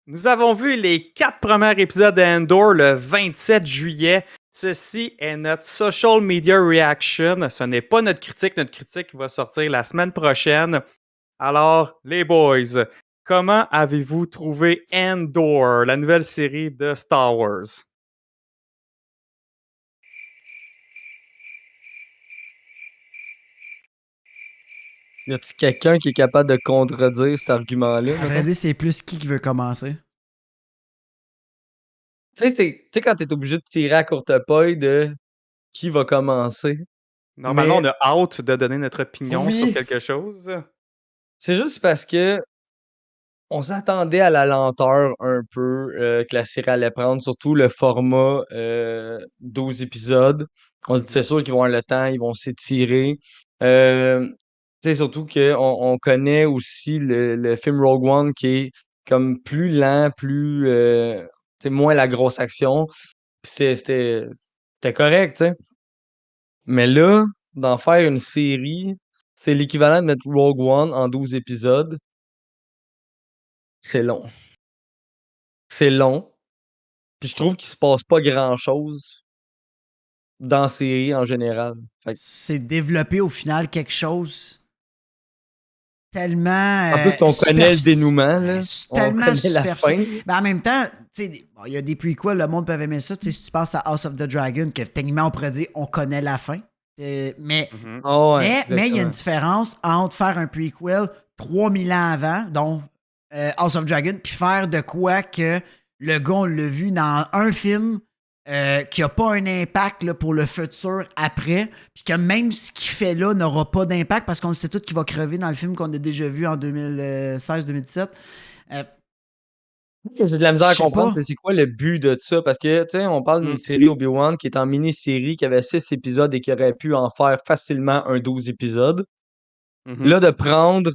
Nous avons vu les 4 premiers épisodes d'Andor le 27 juillet. Ceci est notre social media reaction. Ce n'est pas notre critique. Notre critique va sortir la semaine prochaine. Alors, les boys, comment avez-vous trouvé Andor, la nouvelle série de Star Wars? Y a-t-il quelqu'un qui est capable de contredire cet argument-là? À vrai dire, c'est plus qui veut commencer. Tu sais, quand t'es obligé de tirer à courte paille de qui va commencer. Normalement, Mais on a hâte de donner notre opinion sur oui, quelque chose. c'est juste parce que on s'attendait à la lenteur un peu que la série allait prendre, surtout le format 12 épisodes. On se dit c'est sûr qu'ils vont avoir le temps, ils vont s'étirer. Euh, Tu sais, surtout qu'on connaît aussi le film Rogue One qui est comme plus lent, plus tu sais, moins la grosse action. Puis c'était correct, tu sais. Mais là, d'en faire une série, c'est l'équivalent de mettre Rogue One en 12 épisodes. C'est long. C'est long. Puis je trouve qu'il se passe pas grand-chose dans la série en général. Fait que, C'est développer au final quelque chose tellement en plus qu'on connaît le dénouement, là. On tellement connaît la superficiel. fin. Mais en même temps, tu sais, bon, il y a des prequels, le monde peut aimer ça. Tu sais, si tu penses à House of the Dragon, que techniquement on pourrait dire on connaît la fin. Mais Mhm. Ah ouais, mais il y a une exactement. différence entre faire un prequel 3000 ans avant, donc House of Dragon, puis faire de quoi que le gars, on l'a vu dans un film qui n'a pas un impact là, pour le futur après, puis que même ce qu'il fait là n'aura pas d'impact parce qu'on le sait tout qu'il va crever dans le film qu'on a déjà vu en 2016-2017. Ce que j'ai de la misère Je à sais comprendre, pas. c'est quoi le but de ça? Parce que, tu sais, on parle d'une série Obi-Wan qui est en mini-série, qui avait 6 épisodes et qui aurait pu en faire facilement un 12 épisodes. Mhm. Là, de prendre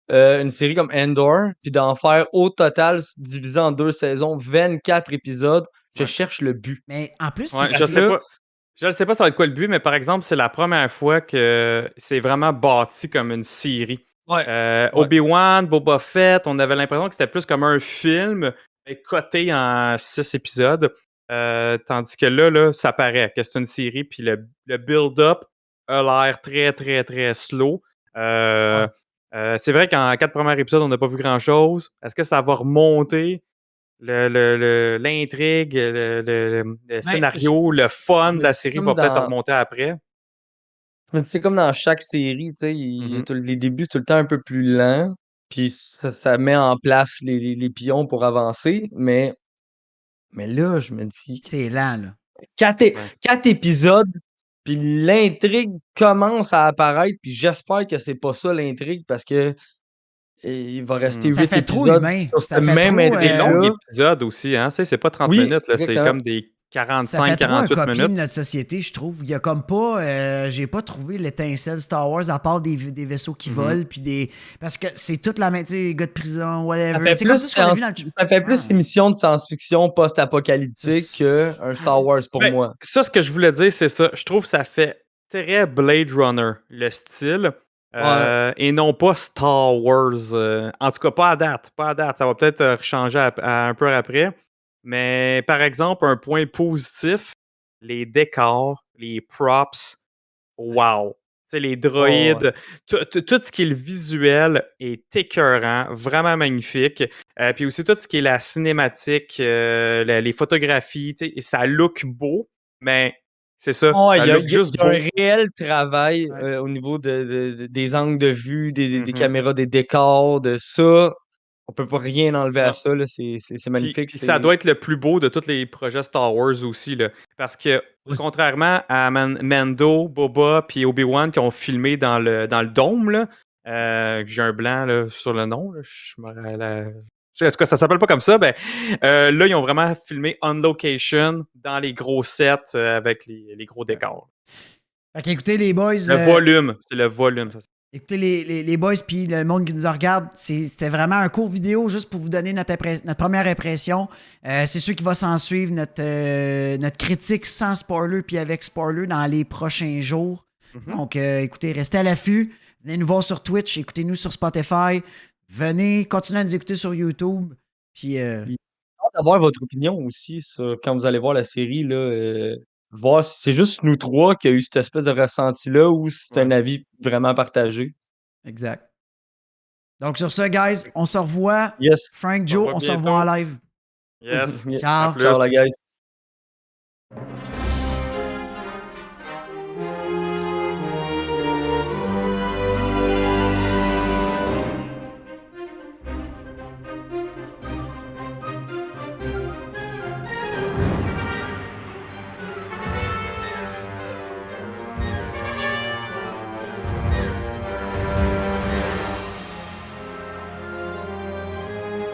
une série comme Endor, puis d'en faire au total, divisé en 2 saisons, 24 épisodes, je Ouais. cherche le but. Mais en plus, Ouais, Parce que là, je ne sais pas ça va être quoi le but, mais par exemple, c'est la première fois que c'est vraiment bâti comme une série. ouais, ouais. Obi-Wan, Boba Fett, on avait l'impression que c'était plus comme un film, mais coté en 6 épisodes. Tandis que là, ça paraît que c'est une série, puis le build-up a l'air très, très, très slow. Ouais. C'est vrai qu'en 4 premiers épisodes, on n'a pas vu grand-chose. Est-ce que ça va remonter? L'intrigue, le Ben, scénario, le je fun de me la dis série comme va peut-être dans remonter après. je me dis c'est comme dans chaque série, tu sais, il y a Mhm. tout les débuts tout le temps un peu plus lents, puis ça met en place les pions pour avancer, mais là, je me dis c'est lent, là. 4 Ouais. 4 épisodes, puis l'intrigue commence à apparaître, puis j'espère que c'est pas ça l'intrigue parce que il va rester Mhm. Ça 8 fait trop épisodes humain. sur Ça cette fait même trop. C'est des longs intrigue-là. épisodes aussi, hein. Tu sais, c'est pas 30 Oui, minutes, là, c'est exactement. comme des Ça fait trop un 45-48 copie de minutes. notre société, je trouve. Il y a comme pas. J'ai pas trouvé l'étincelle Star Wars à part des vaisseaux qui Mhm. volent. Puis des. Parce que c'est toute la même. Tu sais, gars de prison, Ça whatever. fait Tu sais, comme plus ça, ce qu'on a vu dans ça fait le. plus Ouais. émission de science-fiction post-apocalyptique C'est- qu'un Star Wars pour Ben, moi. ça, ce que je voulais dire, c'est ça. Je trouve que ça fait très Blade Runner, le style, Ouais. et non pas Star Wars. En tout cas, pas à date. Pas à date. Ça va peut-être changer un peu après. Mais par exemple, un point positif, les décors, les props, wow! Tu sais, les Ouais, ouais. droïdes, tout ce qui est le visuel est écœurant, vraiment magnifique. Puis aussi tout ce qui est la cinématique, les photographies, tu sais, et ça look beau, mais c'est ça, Ouais, ça look il juste y a un beau. réel travail, Ouais. au niveau des angles de vue, des Mhm. caméras, des décors, de ça. On peut pas rien enlever à Non. ça, là. C'est Puis, magnifique. puis ça doit être le plus beau de tous les projets Star Wars aussi, là. Parce que Oui. contrairement à Mando, Boba puis Obi-Wan qui ont filmé dans le dôme, là, que j'ai un blanc là, sur le nom, là, je me en tout cas, ça s'appelle pas comme ça. Ben, là, ils ont vraiment filmé on location dans les gros sets avec les gros décors. Fait qu'écoutez, les boys. Le volume, c'est le volume. Ça. Écoutez, les boys, puis le monde qui nous regarde, c'était vraiment un court vidéo juste pour vous donner notre première impression. C'est sûr qu'il va s'en suivre notre critique sans spoiler puis avec spoiler dans les prochains jours. Mhm. Donc, écoutez, restez à l'affût. Venez nous voir sur Twitch, écoutez-nous sur Spotify. Venez continuer à nous écouter sur YouTube. Puis, Puis, j'ai hâte d'avoir votre opinion aussi sur quand vous allez voir la série, là, voir si c'est juste nous trois qui a eu cette espèce de ressenti-là ou si c'est un Ouais. avis vraiment partagé. exact. Donc, sur ça, guys, on se revoit. Yes. Frank, On se Joe, revoit on se revoit en bientôt. live. Yes. Yeah. À Ciao. plus. Ciao, la guys.